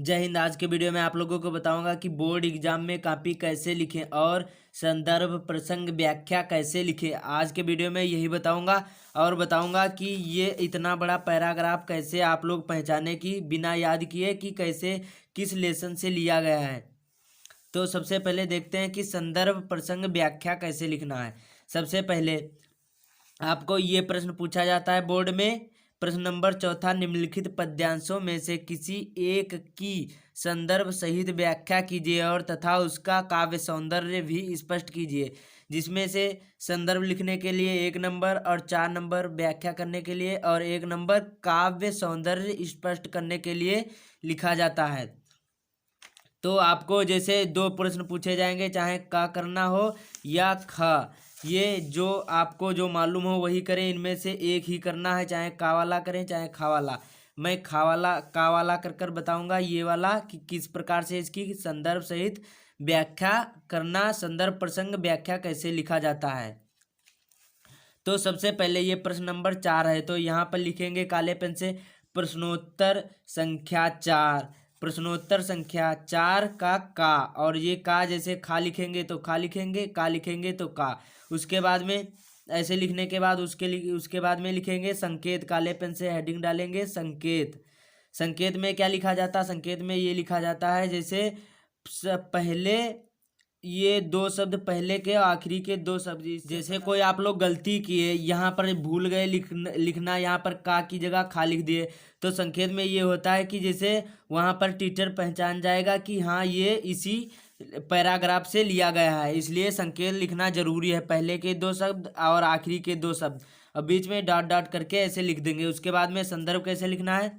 जय हिंद। आज के वीडियो में आप लोगों को बताऊंगा कि बोर्ड एग्जाम में कॉपी कैसे लिखें और संदर्भ प्रसंग व्याख्या कैसे लिखें। आज के वीडियो में यही बताऊंगा और बताऊंगा कि ये इतना बड़ा पैराग्राफ कैसे आप लोग पहचाने की बिना याद किए कि कैसे किस लेसन से लिया गया है। तो सबसे पहले देखते हैं कि संदर्भ प्रसंग व्याख्या कैसे लिखना है। सबसे पहले आपको ये प्रश्न पूछा जाता है बोर्ड में। प्रश्न नंबर 4, निम्नलिखित पद्यांशों में से किसी एक की संदर्भ सहित व्याख्या कीजिए और तथा उसका काव्य सौंदर्य भी स्पष्ट कीजिए। जिसमें से संदर्भ लिखने के लिए 1 नंबर और 4 नंबर व्याख्या करने के लिए और 1 नंबर काव्य सौंदर्य स्पष्ट करने के लिए लिखा जाता है। तो आपको जैसे 2 प्रश्न पूछे जाएंगे, चाहे का करना हो या ख। ये जो आपको जो मालूम हो वही करें, इनमें से एक ही करना है, चाहे का वाला करें चाहे खा वाला। मैं का वाला कर कर बताऊंगा ये वाला कि किस प्रकार से इसकी संदर्भ सहित व्याख्या करना, संदर्भ प्रसंग व्याख्या कैसे लिखा जाता है। तो सबसे पहले ये प्रश्न नंबर 4 है, तो यहाँ पर लिखेंगे काले पेन से प्रश्नोत्तर संख्या 4। प्रश्नोत्तर संख्या 4 का और ये का जैसे खा लिखेंगे तो खा लिखेंगे, का लिखेंगे तो का। उसके बाद में ऐसे लिखने के बाद उसके बाद में लिखेंगे संकेत। काले पेन से हेडिंग डालेंगे संकेत। संकेत में क्या लिखा जाता है? संकेत में ये लिखा जाता है जैसे पहले ये 2 शब्द पहले के आखिरी के 2 शब्द, जैसे कोई आप लोग गलती किए, यहाँ पर भूल गए लिखना, यहाँ पर का की जगह खा लिख दिए, तो संकेत में ये होता है कि जैसे वहाँ पर टीचर पहचान जाएगा कि हाँ ये इसी पैराग्राफ से लिया गया है। इसलिए संकेत लिखना जरूरी है, पहले के 2 शब्द और आखिरी के 2 शब्द, और बीच में डॉट डॉट करके ऐसे लिख देंगे। उसके बाद में संदर्भ कैसे लिखना है?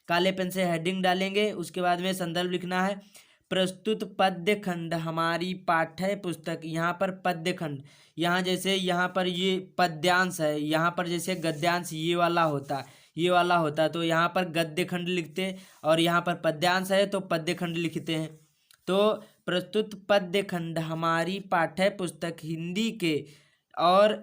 काले पेन से हेडिंग डालेंगे, उसके बाद में संदर्भ लिखना है प्रस्तुत पद्य खंड हमारी पाठ्य पुस्तक। यहाँ पर पद्य खंड, यहाँ जैसे यहाँ पर ये पद्यांश है, यहाँ पर जैसे गद्यांश ये वाला होता, ये वाला होता, तो यहाँ पर गद्य खंड लिखते और यहाँ पर पद्यांश है तो पद्य खंड लिखते हैं। तो प्रस्तुत पद्य खंड हमारी पाठ्य पुस्तक हिंदी के, और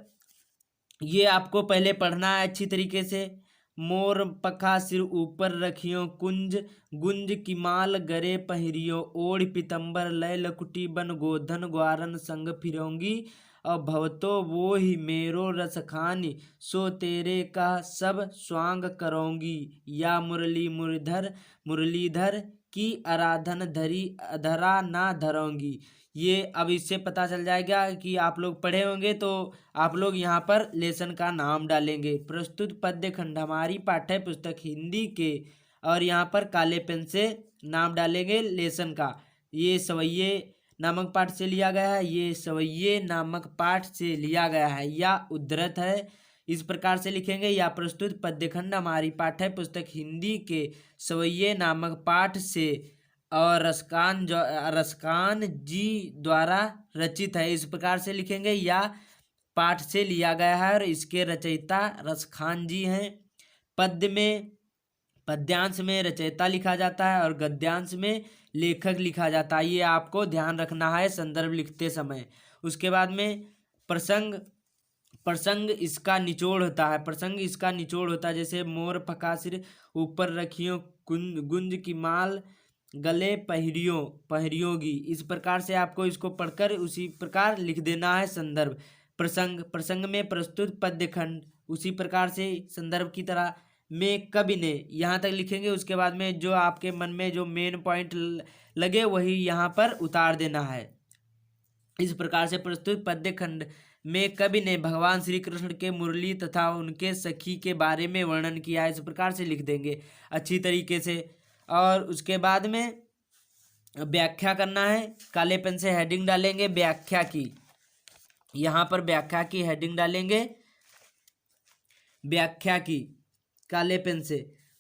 ये आपको पहले पढ़ना है अच्छी तरीके से। मोर पखा सिर ऊपर रखियो कुंज, गुंज की माल गरे पहिरियो, ओढ़ पीतम्बर लय लकुटी बन गोधन ग्वारन संग फिरोंगी, और भवतो वो ही मेरो रस खानी, सो तेरे का सब स्वांग करोंगी, या मुरली मुरलीधर की आराधन धरी धरा ना धरोंगी। ये अब इससे पता चल जाएगा कि आप लोग पढ़े होंगे, तो आप लोग यहाँ पर लेसन का नाम डालेंगे। प्रस्तुत पद्य खंड हमारी पाठ्य पुस्तक हिंदी के, और यहाँ पर काले पेन से नाम डालेंगे लेसन का। ये सवैये नामक पाठ से लिया गया है, ये सवैये नामक पाठ से लिया गया है या उद्धृत है, इस प्रकार से लिखेंगे। या प्रस्तुत पद्य खंड हमारी पाठ्य पुस्तक हिंदी के सवैये नामक पाठ से और रसकान जी द्वारा रचित है, इस प्रकार से लिखेंगे। या पाठ से लिया गया है और इसके रचयिता रसखान जी हैं। पद्य में, पद्यांश में रचयिता लिखा जाता है और गद्यांश में लेखक लिखा जाता है, ये आपको ध्यान रखना है संदर्भ लिखते समय। उसके बाद में प्रसंग इसका निचोड़ होता है, प्रसंग इसका निचोड़ होता है, जैसे मोर पका सिर ऊपर रखियो गुंज की माल गले पहिरियोगी, इस प्रकार से आपको इसको पढ़कर उसी प्रकार लिख देना है संदर्भ। प्रसंग में प्रस्तुत पद्य खंड, उसी प्रकार से संदर्भ की तरह में कवि ने, यहाँ तक लिखेंगे। उसके बाद में जो आपके मन में जो मेन पॉइंट लगे वही यहाँ पर उतार देना है। इस प्रकार से प्रस्तुत पद्य खंड में कवि ने भगवान श्री कृष्ण के मुरली तथा उनके सखी के बारे में वर्णन किया है, इस प्रकार से लिख देंगे अच्छी तरीके से। और उसके बाद में व्याख्या करना है, काले पेन से हेडिंग डालेंगे व्याख्या की, यहाँ पर व्याख्या की हेडिंग डालेंगे, व्याख्या की काले पेन से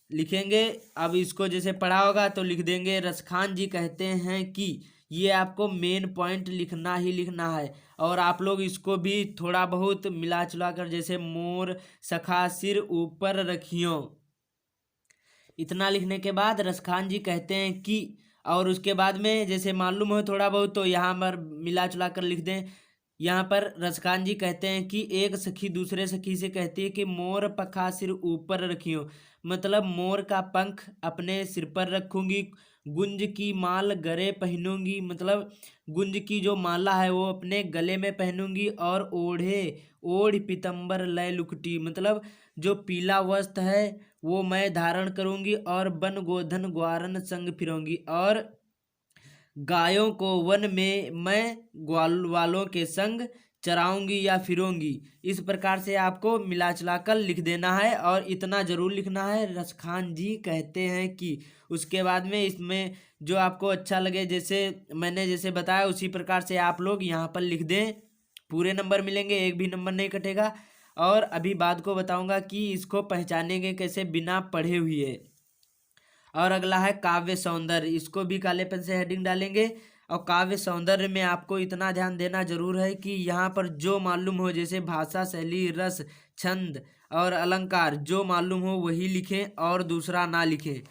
लिखेंगे। अब इसको जैसे पढ़ा होगा तो लिख देंगे रसखान जी कहते हैं कि, ये आपको मेन पॉइंट लिखना ही लिखना है। और आप लोग इसको भी थोड़ा बहुत मिला चुला कर, जैसे मोर सखा सिर ऊपर रखियो, इतना लिखने के बाद रसखान जी कहते हैं कि, और उसके बाद में जैसे मालूम हो थोड़ा बहुत तो यहाँ पर मिला चुला कर लिख दें। यहाँ पर रसखान जी कहते हैं कि एक सखी दूसरे सखी से कहती है कि मोर पखा सिर ऊपर रखियो, मतलब मोर का पंख अपने सिर पर रखूंगी, गुंज की माल गले पहनूंगी, मतलब गुंज की जो माला है वो अपने गले में पहनूंगी। और ओढ़े ओढ़ पीतम्बर लय लुकटी, मतलब जो पीला वस्त्र है वो मैं धारण करूंगी। और वन गोधन ग्वारन संग फिरूंगी, और गायों को वन में मैं ग्वाल वालों के संग चराऊंगी या फिरूंगी। इस प्रकार से आपको मिला चुला कर लिख देना है, और इतना जरूर लिखना है, रसखान जी कहते हैं कि। उसके बाद में इसमें जो आपको अच्छा लगे, जैसे मैंने जैसे बताया उसी प्रकार से आप लोग यहाँ पर लिख दें, पूरे नंबर मिलेंगे, एक भी नंबर नहीं कटेगा। और अभी बात को बताऊंगा कि इसको पहचानेंगे कैसे बिना पढ़े हुए। और अगला है काव्य सौंदर्य, इसको भी काले पेन से हेडिंग डालेंगे। और काव्य सौंदर्य में आपको इतना ध्यान देना जरूर है कि यहाँ पर जो मालूम हो, जैसे भाषा, शैली, रस, छंद और अलंकार, जो मालूम हो वही लिखें और दूसरा ना लिखें।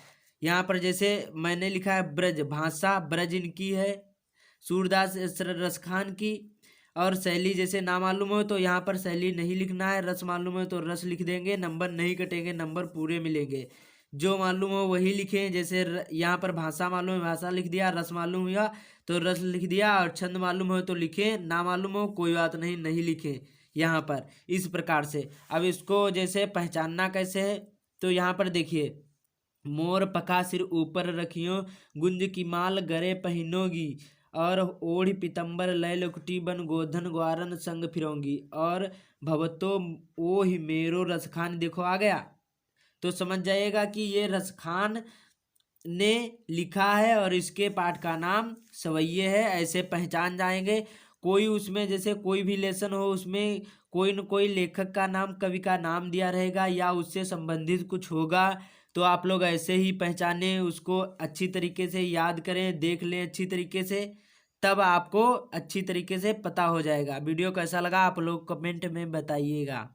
यहाँ पर जैसे मैंने लिखा है ब्रज, भाषा ब्रज इनकी है, सूरदास रसखान की। और शैली जैसे ना मालूम हो तो यहाँ पर शैली नहीं लिखना है, रस मालूम है तो रस लिख देंगे, नंबर नहीं कटेंगे, नंबर पूरे मिलेंगे। जो मालूम हो वही लिखें, जैसे यहाँ पर भाषा मालूम है भाषा लिख दिया, रस मालूम हुआ तो रस लिख दिया, और छंद मालूम हो तो लिखें, ना मालूम हो कोई बात नहीं, नहीं लिखें यहाँ पर। इस प्रकार से अब इसको जैसे पहचानना कैसे है, तो यहाँ पर देखिए, मोर पका सिर ऊपर रखियो, गुंज की माल गरे पहनोगी। और ओढ़ पीतम्बर लय लुकटी, बन गोधन ग्वारन संग फिरोंगी। और भवतो ओहि मेरो रसखान, देखो आ गया तो समझ जाइएगा कि ये रसखान ने लिखा है और इसके पाठ का नाम सवैये है। ऐसे पहचान जाएंगे। कोई उसमें जैसे कोई भी लेसन हो, उसमें कोई न कोई लेखक का नाम, कवि का नाम दिया रहेगा या उससे संबंधित कुछ होगा, तो आप लोग ऐसे ही पहचाने, उसको अच्छी तरीके से याद करें, देख लें अच्छी तरीके से, तब आपको अच्छी तरीके से पता हो जाएगा। वीडियो कैसा लगा आप लोग कमेंट में बताइएगा।